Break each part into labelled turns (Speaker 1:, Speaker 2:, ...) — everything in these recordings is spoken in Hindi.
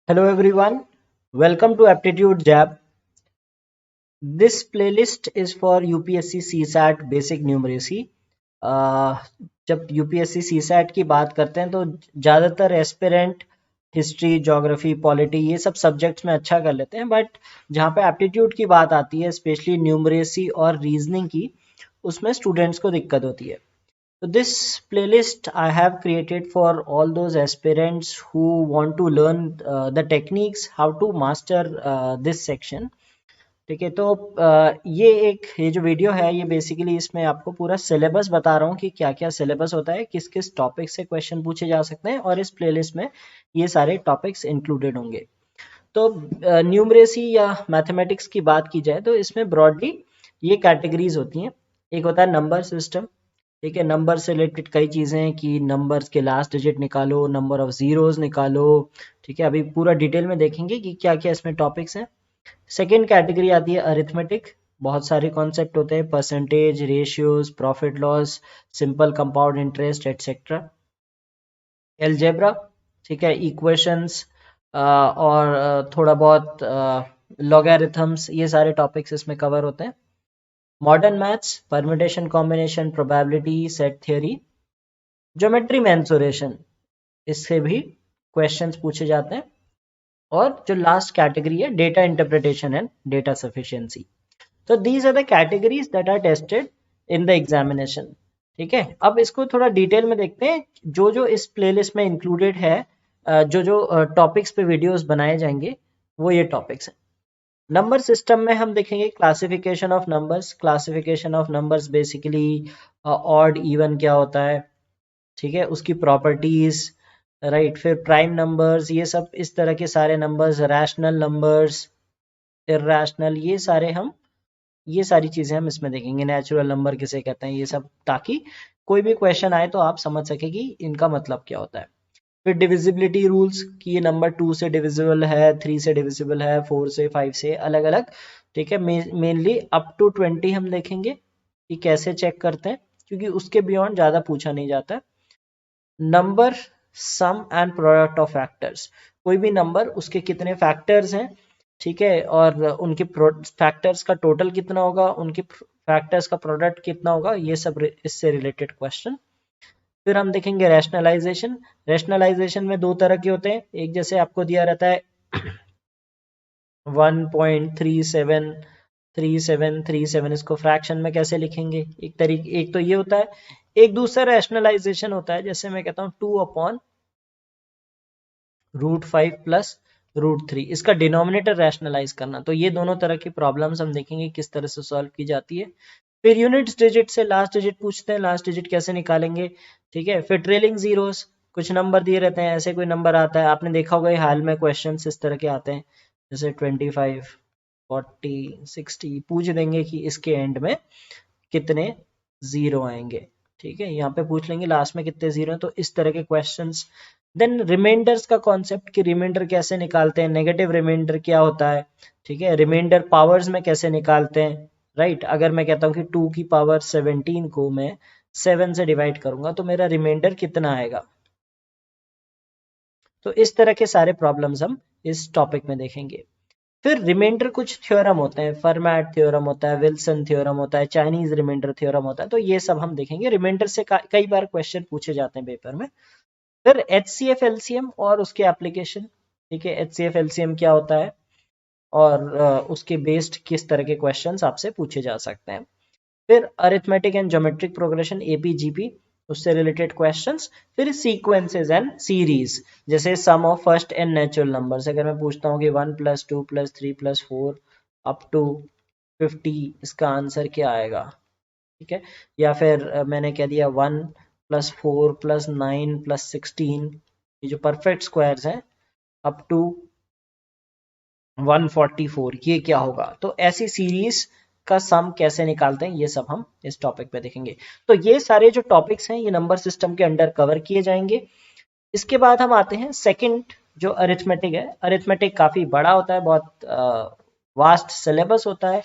Speaker 1: Hello everyone, welcome to Aptitude Jab. This playlist is for UPSC CSAT Basic Numeracy. जब UPSC CSAT की बात करते हैं तो ज़्यादातर एस्पिरेंट हिस्ट्री, ज्योग्राफी, पॉलिटी ये सब सब्जेक्ट्स में अच्छा कर लेते हैं, बट जहाँ पे एप्टीट्यूड की बात आती है, स्पेशली न्यूमरेसी और रीजनिंग की, उसमें स्टूडेंट्स को दिक्कत होती है. So this playlist I have created for all those aspirants who want to learn the techniques how to master this section. ठीक है, तो ये जो वीडियो है ये बेसिकली इसमें आपको पूरा सिलेबस बता रहा हूँ कि क्या क्या सिलेबस होता है, किस किस टॉपिक से क्वेश्चन पूछे जा सकते हैं, और इस प्लेलिस्ट में ये सारे टॉपिक्स इंक्लूडेड होंगे. तो न्यूमरेसी या मैथमेटिक्स की बात की जाए तो इसमें ब्रॉडली ये कैटेगरीज होती हैं. एक होता है नंबर सिस्टम. ठीक है, नंबर से रिलेटेड कई चीज़ें हैं कि नंबर्स के लास्ट डिजिट निकालो, नंबर ऑफ जीरोस निकालो. ठीक है, अभी पूरा डिटेल में देखेंगे कि क्या क्या इसमें टॉपिक्स हैं. सेकेंड कैटेगरी आती है अरिथमेटिक. बहुत सारे कॉन्सेप्ट होते हैं, percentage, ratios, profit loss, simple compound interest etcetera. Algebra, ठीक है, इक्वेशंस और थोड़ा बहुत लॉगरिथम्स, ये सारे टॉपिक्स इसमें कवर होते हैं. Modern maths, permutation, combination, probability, set theory, geometry, mensuration, इससे भी क्वेश्चंस पूछे जाते हैं. और जो लास्ट कैटेगरी है data interpretation and data sufficiency. तो these are the categories that are tested in the examination. ठीक है, अब इसको थोड़ा डिटेल में देखते हैं. जो जो इस प्लेलिस्ट में इंक्लूडेड है, जो जो टॉपिक्स पे वीडियोस बनाए जाएंगे, वो ये टॉपिक्स हैं. नंबर सिस्टम में हम देखेंगे classification of numbers. Classification of numbers basically odd even क्या होता है, ठीक है, उसकी प्रॉपर्टीज, राइट. फिर प्राइम नंबर्स, ये सब इस तरह के सारे नंबर्स, रैशनल नंबर्स, इरैशनल, ये सारी चीजें हम इसमें देखेंगे. नेचुरल नंबर किसे कहते हैं, ये सब, ताकि कोई भी क्वेश्चन आए तो आप समझ सके कि इनका मतलब क्या होता है. फिर डिविजिबिलिटी रूल्स कि ये नंबर 2 से डिविजिबल है, 3 से डिविजिबल है, 4 से, 5 से, अलग अलग. ठीक है, मेनली अप टू 20 हम देखेंगे कि कैसे चेक करते हैं, क्योंकि उसके बियॉन्ड ज़्यादा पूछा नहीं जाता. Number, sum and product of factors. कोई भी नंबर, उसके कितने फैक्टर्स हैं, ठीक है, और उनके फैक्टर्स का टोटल कितना होगा, उनके फैक्टर्स का प्रोडक्ट कितना होगा, ये सब इससे रिलेटेड क्वेश्चन. फिर हम देखेंगे रैशनलाइजेशन. रैशनलाइजेशन में दो तरह के होते हैं. एक जैसे आपको दिया रहता है 1.3737, इसको फ्रैक्शन में कैसे लिखेंगे, एक तो ये होता है. एक दूसरा रैशनलाइजेशन होता है, जैसे मैं कहता हूँ 2/√5 प्लस √3, इसका डिनोमिनेटर रैशनलाइज करना. तो ये दोनों तरह की प्रॉब्लम्स हम देखेंगे किस तरह से सॉल्व की जाती है. फिर यूनिट्स डिजिट से लास्ट डिजिट पूछते हैं, लास्ट डिजिट कैसे निकालेंगे. ठीक है, फिर ट्रेलिंग जीरोस, कुछ नंबर दिए रहते हैं, ऐसे कोई नंबर आता है, आपने देखा होगा हाल में क्वेश्चन इस तरह के आते हैं, जैसे 25, 40, 60, पूछ देंगे कि इसके एंड में कितने जीरो आएंगे. ठीक है, यहाँ पे पूछ लेंगे लास्ट में कितने जीरो हैं. तो इस तरह के क्वेश्चंस. देन रिमाइंडर्स का कॉन्सेप्ट कि रिमाइंडर कैसे निकालते हैं, नेगेटिव रिमाइंडर क्या होता है, ठीक है, रिमाइंडर पावर्स में कैसे निकालते हैं, राइट. अगर मैं कहता हूँ कि 2 की पावर 17 को मैं 7 से डिवाइड करूंगा तो मेरा रिमाइंडर कितना आएगा. तो इस तरह के सारे प्रॉब्लम्स हम इस टॉपिक में देखेंगे. फिर रिमाइंडर कुछ थ्योरम होते हैं, फर्मैट थ्योरम होता है, विल्सन थ्योरम होता है, चाइनीज रिमाइंडर थ्योरम होता है. तो ये सब हम देखेंगे. रिमाइंडर से कई बार क्वेश्चन पूछे जाते हैं पेपर में. फिर HCF LCM और उसके एप्लीकेशन. ठीक है, HCF LCM क्या होता है और उसके बेस्ड किस तरह के क्वेश्चंस आपसे पूछे जा सकते हैं. फिर arithmetic and geometric progression APGP, उससे रिलेटेड क्वेश्चंस. फिर सीक्वेंसेस एंड सीरीज, जैसे sum of first N natural numbers. अगर मैं पूछता हूँ कि 1 + 2 + 3 + 4 अप टू 50, इसका आंसर क्या आएगा. ठीक है, या फिर मैंने कह दिया 1 + 4 + 9 + 16, ये जो परफेक्ट स्क्वायर्स हैं अप टू 144, ये क्या होगा. तो ऐसी सीरीज का सम कैसे निकालते हैं, ये सब हम इस टॉपिक पे देखेंगे. तो ये सारे जो टॉपिक्स हैं ये नंबर सिस्टम के अंडर कवर किए जाएंगे. इसके बाद हम आते हैं सेकंड, जो अरिथमेटिक है. अरिथमेटिक काफी बड़ा होता है, बहुत वास्ट सिलेबस होता है.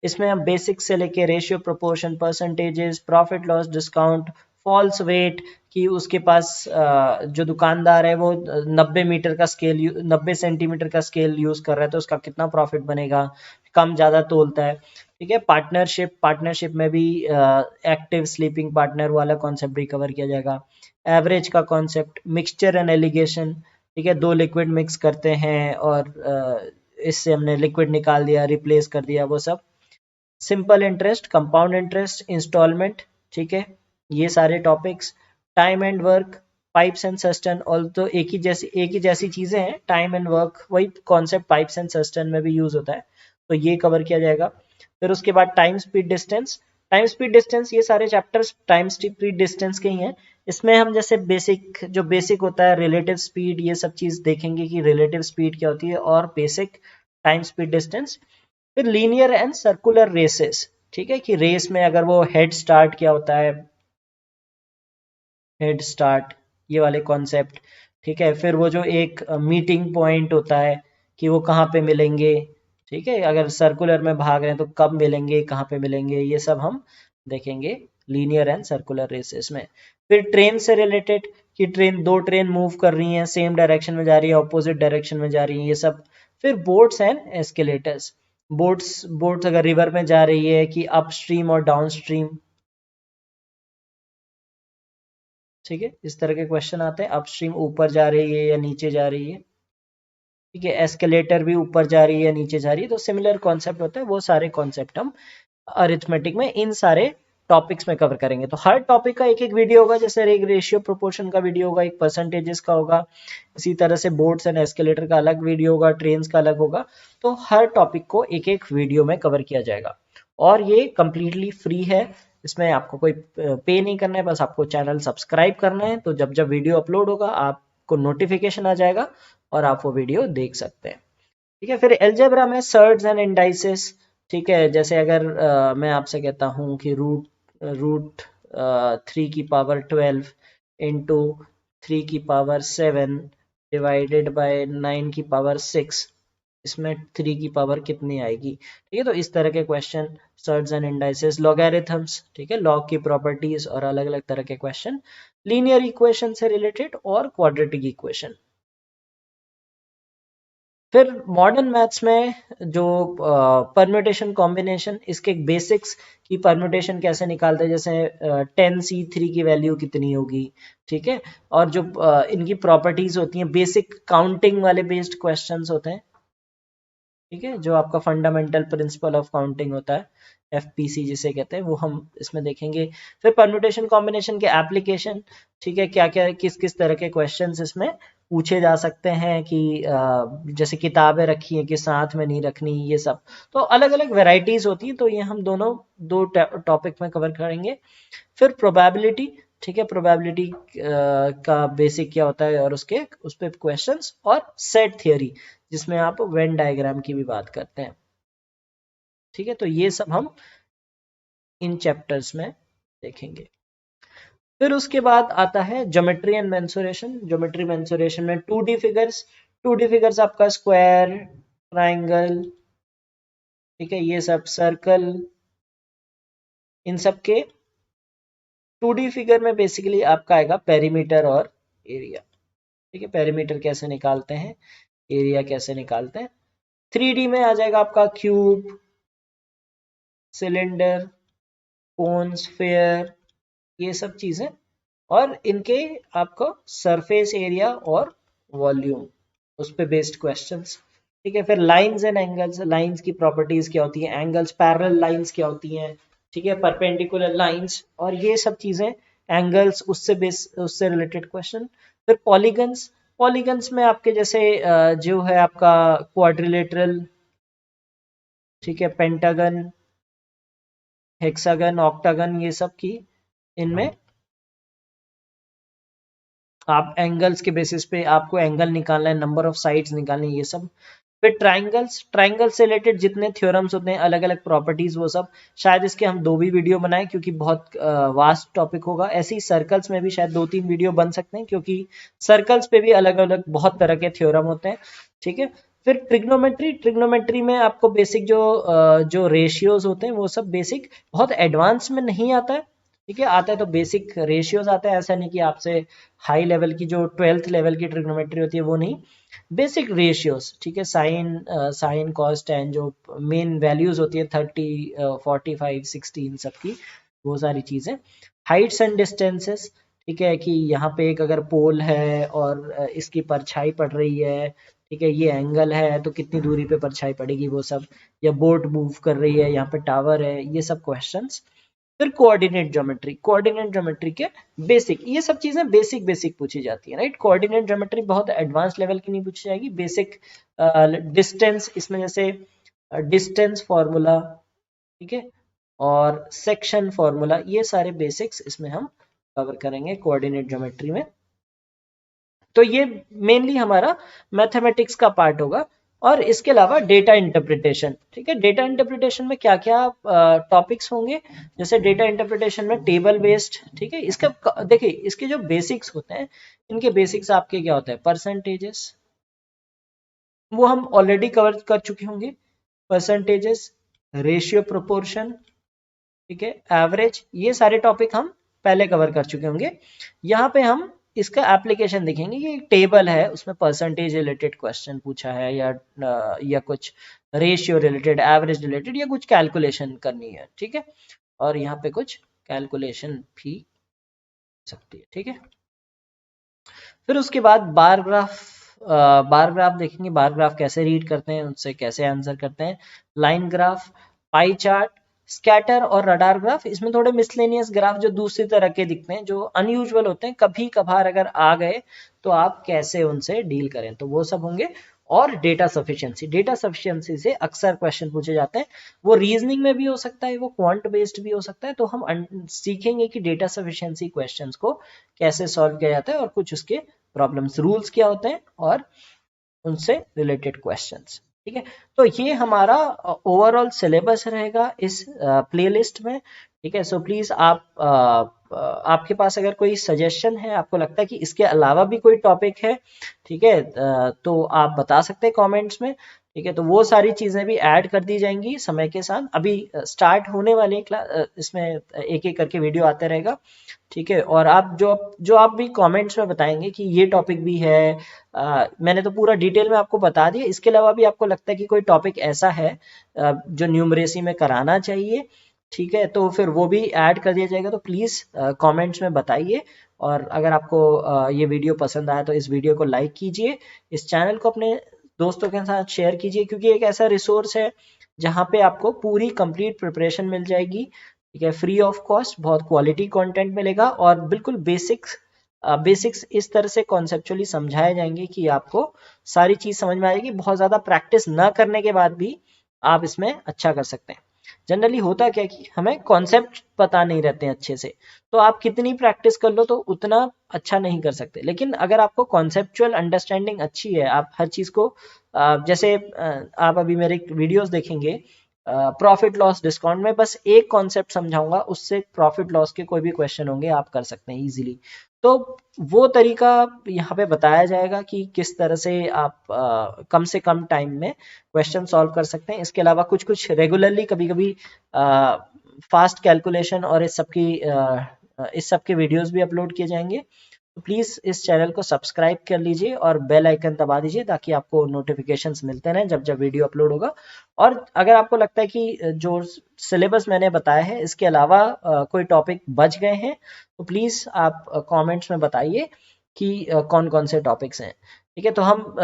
Speaker 1: इसमें हम बेसिक से लेके ratio, proportion, percentages, profit loss, discount, false weight कि उसके पास जो दुकानदार है वो 90 मीटर का स्केल 90 सेंटीमीटर का स्केल यूज कर रहा है तो उसका कितना प्रॉफिट बनेगा, कम ज़्यादा तोलता है। ठीक है, पार्टनरशिप में भी एक्टिव स्लीपिंग पार्टनर वाला कॉन्सेप्ट रिकवर किया जाएगा। एवरेज का कॉन्सेप्ट, मिक्सचर एंड एलिगेशन, ठीक है, दो लिक्विड मिक्स करते हैं और इससे हमने लिक्विड निकाल दिया, रिप्लेस कर दिया, वो सब। Simple interest, compound interest, installment, ठीक है, ये सारे topics. Time and work, pipes and cistern, all तो एक ही जैसी चीजें हैं, टाइम एंड वर्क वही कॉन्सेप्ट पाइप्स एंड सस्टेन में भी यूज होता है, तो ये कवर किया जाएगा। फिर उसके बाद टाइम स्पीड डिस्टेंस, ये सारे चैप्टर्स टाइम स्पीड डिस्टेंस के ही हैं। इसमें हम जैसे बेसिक होता है रिलेटिव स्पीड, ये सब चीज देखेंगे कि रिलेटिव स्पीड क्या होती है, और बेसिक टाइम स्पीड डिस्टेंस। फिर लीनियर एंड सर्कुलर रेसेस, ठीक है, कि रेस में अगर वो हेड स्टार्ट क्या होता है, हेड स्टार्ट, ये वाले कॉन्सेप्ट, ठीक है। फिर वो जो एक मीटिंग पॉइंट होता है कि वो कहाँ पे मिलेंगे, ठीक है, अगर सर्कुलर में भाग रहे हैं तो कब मिलेंगे, कहाँ पे मिलेंगे, ये सब हम देखेंगे लीनियर एंड सर्कुलर रेसेस में। फिर ट्रेन से रिलेटेड कि दो ट्रेन मूव कर रही हैं, सेम डायरेक्शन में जा रही है, ऑपोजिट डायरेक्शन में जा रही है, ये सब। फिर बोट्स एंड एस्केलेटर्स, बोट्स अगर रिवर में जा रही है कि अपस्ट्रीम और डाउनस्ट्रीम, ठीक है, इस तरह के क्वेश्चन आते हैं। अपस्ट्रीम ऊपर जा रही है या नीचे जा रही है, ठीक है, एस्केलेटर भी ऊपर जा रही है या नीचे जा रही है, तो सिमिलर कॉन्सेप्ट होता है। वो सारे कॉन्सेप्ट हम अरिथमेटिक में इन सारे टॉपिक्स में कवर करेंगे। तो हर टॉपिक का एक एक वीडियो होगा, जैसे एक रेशियो प्रोपोर्शन का वीडियो होगा, एक परसेंटेजेस का होगा, इसी तरह से बोर्ड्स एंड एस्केलेटर का अलग वीडियो होगा, ट्रेन्स का अलग होगा। तो हर टॉपिक को एक एक वीडियो में कवर किया जाएगा, और ये कंप्लीटली फ्री है, इसमें आपको कोई पे नहीं करना है, बस आपको चैनल सब्सक्राइब करना है, तो जब जब वीडियो अपलोड होगा आपको नोटिफिकेशन आ जाएगा और आप वो वीडियो देख सकते हैं। ठीक है, फिर एल्जेब्रा में सर्ड्स एंड इंडाइसेस, ठीक है, जैसे अगर मैं आपसे कहता हूँ कि रूट 3 की पावर 12 इंटू 3 की पावर 7 डिवाइडेड बाय 9 की पावर 6, इसमें 3 की पावर कितनी आएगी, ठीक है। तो इस तरह के question, surds and indices, logarithms, ठीक है, लॉग की प्रॉपर्टीज और अलग अलग तरह के क्वेश्चन, लीनियर इक्वेशन से रिलेटेड और क्वाड्रेटिक इक्वेशन। फिर मॉडर्न मैथ्स में जो परम्यूटेशन कॉम्बिनेशन, इसके बेसिक्स की परम्यूटेशन कैसे निकालते हैं, जैसे 10C3 की वैल्यू कितनी होगी, ठीक है, और जो इनकी प्रॉपर्टीज होती हैं, बेसिक काउंटिंग वाले बेस्ड क्वेश्चंस होते हैं, ठीक है, जो आपका फंडामेंटल प्रिंसिपल ऑफ काउंटिंग होता है, एफपीसी जिसे कहते हैं, वो हम इसमें देखेंगे। फिर परम्यूटेशन कॉम्बिनेशन के एप्लीकेशन, ठीक है, क्या क्या किस किस तरह के क्वेश्चंस इसमें पूछे जा सकते हैं, कि जैसे किताबें रखी हैं कि साथ में नहीं रखनी, ये सब। तो अलग अलग वेराइटीज होती हैं, तो ये हम दो टॉपिक में कवर करेंगे। फिर प्रोबेबिलिटी, ठीक है, प्रोबेबिलिटी का बेसिक क्या होता है और उस पे क्वेश्चंस, और सेट थियरी जिसमें आप वेन डायग्राम की भी बात करते हैं, ठीक है। तो ये सब हम इन चैप्टर्स में देखेंगे। फिर उसके बाद आता है geometry and mensuration. Geometry mensuration में 2D फिगर्स आपका स्क्वायर, ट्राइंगल, ठीक है, ये सब सर्कल, इन सब के 2D फिगर में बेसिकली आपका आएगा पेरीमीटर और एरिया, ठीक है, पेरीमीटर कैसे निकालते हैं, एरिया कैसे निकालते हैं। 3D में आ जाएगा आपका क्यूब, सिलेंडर, कोन, स्फीयर, ये सब चीजें, और इनके आपको सरफेस एरिया और वॉल्यूम, उस पे बेस्ड क्वेश्चंस, ठीक है। फिर लाइंस एंड एंगल्स, लाइंस की प्रॉपर्टीज क्या होती है, एंगल्स, पैरेलल लाइंस क्या होती हैं, ठीक है, परपेंडिकुलर लाइंस, और ये सब चीजें, एंगल्स, उससे रिलेटेड क्वेश्चन। फिर पॉलीगन्स में आपके जैसे जो है आपका क्वाड्रिलेटरल, ठीक है, पेंटागन, हेक्सागन, ऑक्टागन, ये सब की इनमें आप एंगल्स के बेसिस पे आपको एंगल निकालना है, नंबर ऑफ साइड्स निकालनी है, ये सब। फिर ट्राइंगल से रिलेटेड जितने थ्योरम्स होते हैं, अलग अलग प्रॉपर्टीज, वो सब शायद इसके हम 2 भी वीडियो बनाएं, क्योंकि बहुत वास्ट टॉपिक होगा। ऐसे ही सर्कल्स में भी शायद 2-3 वीडियो बन सकते हैं, क्योंकि सर्कल्स पे भी अलग अलग बहुत तरह के थ्योरम होते हैं, ठीक है। फिर ट्रिग्नोमेट्री में आपको बेसिक जो रेशियोज होते हैं, वो सब बेसिक, बहुत एडवांस में नहीं आता है, ठीक है। आता है तो बेसिक रेशियोज आता है, ऐसा नहीं कि आपसे हाई लेवल की जो 12th लेवल की ट्रिग्नोमेट्री होती है वो नहीं, बेसिक रेशियोज, ठीक है। साइन कॉस टेन जो मेन वैल्यूज होती है 30 45 60 इन सब की, वो सारी चीजें। हाइट्स एंड डिस्टेंसेस, ठीक है, कि यहाँ पे एक अगर पोल है और इसकी परछाई पड़ रही है, ठीक है, ये एंगल है तो कितनी दूरी पे परछाई पड़ेगी वो सब, या बोट मूव कर रही है, यहाँ पे टावर है, ये सब क्वेश्चंस। फिर कोऑर्डिनेट ज्योमेट्री के बेसिक, ये सब चीजें बेसिक बेसिक पूछी जाती है, राइट। कोऑर्डिनेट ज्योमेट्री बहुत एडवांस लेवल की नहीं पूछी जाएगी, बेसिक। डिस्टेंस, इसमें जैसे डिस्टेंस फॉर्मूला, ठीक है, और सेक्शन फॉर्मूला, ये सारे बेसिक्स इसमें हम कवर करेंगे कोऑर्डिनेट ज्योमेट्री में। तो ये मेनली हमारा मैथमेटिक्स का पार्ट होगा। और इसके अलावा डेटा इंटरप्रिटेशन, ठीक है। डेटा इंटरप्रिटेशन में क्या क्या टॉपिक्स होंगे, जैसे डेटा इंटरप्रिटेशन में टेबल बेस्ड, ठीक है। इसका देखिए, इसके जो बेसिक्स होते हैं, इनके बेसिक्स आपके क्या होते हैं, परसेंटेजेस, वो हम ऑलरेडी कवर कर चुके होंगे, परसेंटेजेस, रेशियो प्रोपोर्शन, ठीक है, एवरेज, ये सारे टॉपिक हम पहले कवर कर चुके होंगे। यहाँ पे हम इसका एप्लीकेशन देखेंगे, ये टेबल है, उसमें परसेंटेज रिलेटेड क्वेश्चन पूछा है, या कुछ रेशियो रिलेटेड, एवरेज रिलेटेड, या कुछ कैलकुलेशन करनी है, ठीक है। और यहाँ पे कुछ कैलकुलेशन भी सकती है, ठीक है। फिर उसके बाद बार ग्राफ देखेंगे, बार ग्राफ कैसे रीड करते हैं, उससे कैसे आंसर करते हैं, line graph, pie chart, scatter और रडार ग्राफ। इसमें थोड़े मिसलेनियस ग्राफ जो दूसरी तरह के दिखते हैं, जो अनयूजुअल होते हैं, कभी कभार अगर आ गए तो आप कैसे उनसे डील करें, तो वो सब होंगे। और डेटा सफिशिएंसी से अक्सर क्वेश्चन पूछे जाते हैं, वो रीजनिंग में भी हो सकता है, वो क्वांट बेस्ड भी हो सकता है। तो हम सीखेंगे कि डेटा सफिशिएंसी क्वेश्चंस को कैसे सॉल्व किया जाता है, और कुछ उसके प्रॉब्लम्स, रूल्स क्या होते हैं, और उनसे रिलेटेड क्वेश्चंस, ठीक है। तो ये हमारा ओवरऑल सिलेबस रहेगा इस प्लेलिस्ट में, ठीक है। सो प्लीज आपके पास अगर कोई सजेशन है, आपको लगता है कि इसके अलावा भी कोई टॉपिक है, ठीक है, तो आप बता सकते हैं कमेंट्स में, ठीक है। तो वो सारी चीजें भी ऐड कर दी जाएंगी समय के साथ। अभी स्टार्ट होने वाली क्लास, इसमें एक एक करके वीडियो आते रहेगा, ठीक है। और आप जो आप भी कमेंट्स में बताएंगे कि ये टॉपिक भी है, मैंने तो पूरा डिटेल में आपको बता दिया, इसके अलावा भी आपको लगता है कि कोई टॉपिक ऐसा है जो न्यूमरेसी में कराना चाहिए, ठीक है, तो फिर वो भी ऐड कर दिया जाएगा। तो प्लीज़ कमेंट्स में बताइए। और अगर आपको ये वीडियो पसंद आया तो इस वीडियो को लाइक कीजिए, इस चैनल को अपने दोस्तों के साथ शेयर कीजिए, क्योंकि एक ऐसा रिसोर्स है जहाँ पे आपको पूरी कंप्लीट प्रिपरेशन मिल जाएगी, ठीक है, फ्री ऑफ कॉस्ट, बहुत क्वालिटी कंटेंट मिलेगा, और बिल्कुल बेसिक्स इस तरह से कॉन्सेप्चुअली समझाए जाएंगे कि आपको सारी चीज समझ में आएगी। बहुत ज्यादा प्रैक्टिस न करने के बाद भी आप इसमें अच्छा कर सकते हैं। जनरली होता क्या कि हमें कॉन्सेप्ट पता नहीं रहते हैं अच्छे से, तो आप कितनी प्रैक्टिस कर लो तो उतना अच्छा नहीं कर सकते। लेकिन अगर आपको कॉन्सेप्चुअल अंडरस्टैंडिंग अच्छी है, आप हर चीज को जैसे आप अभी मेरे वीडियोस देखेंगे, प्रॉफिट लॉस डिस्काउंट में बस एक कॉन्सेप्ट समझाऊंगा, उससे प्रॉफिट लॉस के कोई भी क्वेश्चन होंगे आप कर सकते हैं इजीली। तो वो तरीका यहाँ पे बताया जाएगा कि किस तरह से आप कम से कम टाइम में क्वेश्चन सॉल्व कर सकते हैं। इसके अलावा कुछ कुछ रेगुलरली कभी कभी फास्ट कैलकुलेशन और इस सब के वीडियोस भी अपलोड किए जाएंगे। तो प्लीज़ इस चैनल को सब्सक्राइब कर लीजिए और बेल आइकन दबा दीजिए, ताकि आपको नोटिफिकेशंस मिलते रहें जब जब वीडियो अपलोड होगा। और अगर आपको लगता है कि जो सिलेबस मैंने बताया है इसके अलावा कोई टॉपिक बच गए हैं, तो प्लीज़ आप कमेंट्स में बताइए कि कौन कौन से टॉपिक्स हैं, ठीक है। तो हम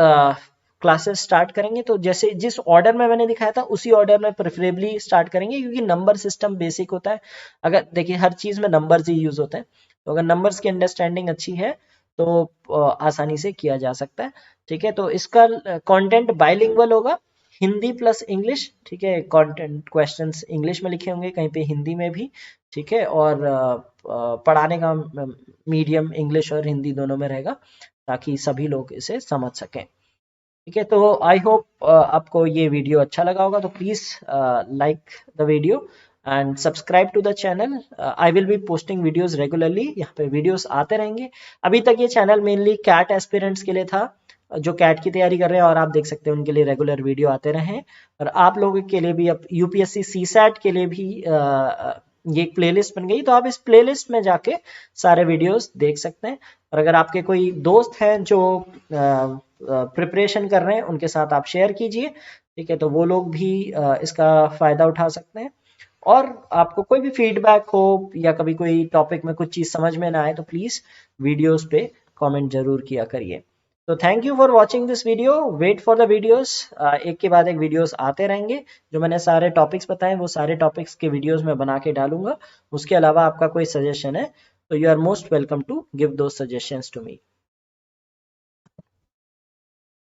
Speaker 1: क्लासेस स्टार्ट करेंगे, तो जैसे जिस ऑर्डर में मैंने दिखाया था उसी ऑर्डर में प्रेफरेबली स्टार्ट करेंगे, क्योंकि नंबर सिस्टम बेसिक होता है। अगर देखिए हर चीज़ में नंबर्स ही यूज होते हैं, तो अगर नंबर्स की अंडरस्टैंडिंग अच्छी है तो आसानी से किया जा सकता है, ठीक है। तो इसका कंटेंट बाइलिंगुअल होगा, हिंदी प्लस इंग्लिश, ठीक है। कंटेंट क्वेश्चंस इंग्लिश में लिखे होंगे, कहीं पे हिंदी में भी, ठीक है। और पढ़ाने का मीडियम इंग्लिश और हिंदी दोनों में रहेगा, ताकि सभी लोग इसे समझ सकें, ठीक है। तो आई होप आपको ये वीडियो अच्छा लगा होगा। तो please like the video and subscribe to the channel. I will be posting videos regularly, यहाँ पे वीडियोस आते रहेंगे। अभी तक ये चैनल मेनली कैट एस्पिरेंट्स के लिए था, जो कैट की तैयारी कर रहे हैं, और आप देख सकते हैं उनके लिए रेगुलर वीडियो आते रहे। और आप लोगों के लिए भी, अब यूपीएससी सीसैट के लिए भी ये एक प्लेलिस्ट बन गई, तो आप इस प्लेलिस्ट में जाके सारे वीडियोस देख सकते हैं। और अगर आपके कोई दोस्त हैं जो प्रिपरेशन कर रहे हैं, उनके साथ आप शेयर कीजिए, ठीक है, तो वो लोग भी इसका फ़ायदा उठा सकते हैं। और आपको कोई भी फीडबैक हो या कभी कोई टॉपिक में कुछ चीज़ समझ में ना आए, तो प्लीज़ वीडियोस पे कमेंट जरूर किया करिए। तो thank you for watching this video, wait for the videos, एक के बाद एक वीडियोस आते रहेंगे। जो मैंने सारे टॉपिक्स बताए वो सारे टॉपिक्स के वीडियोस मैं बना के डालूंगा। उसके अलावा आपका कोई सजेशन है तो you are most welcome to give those suggestions to me.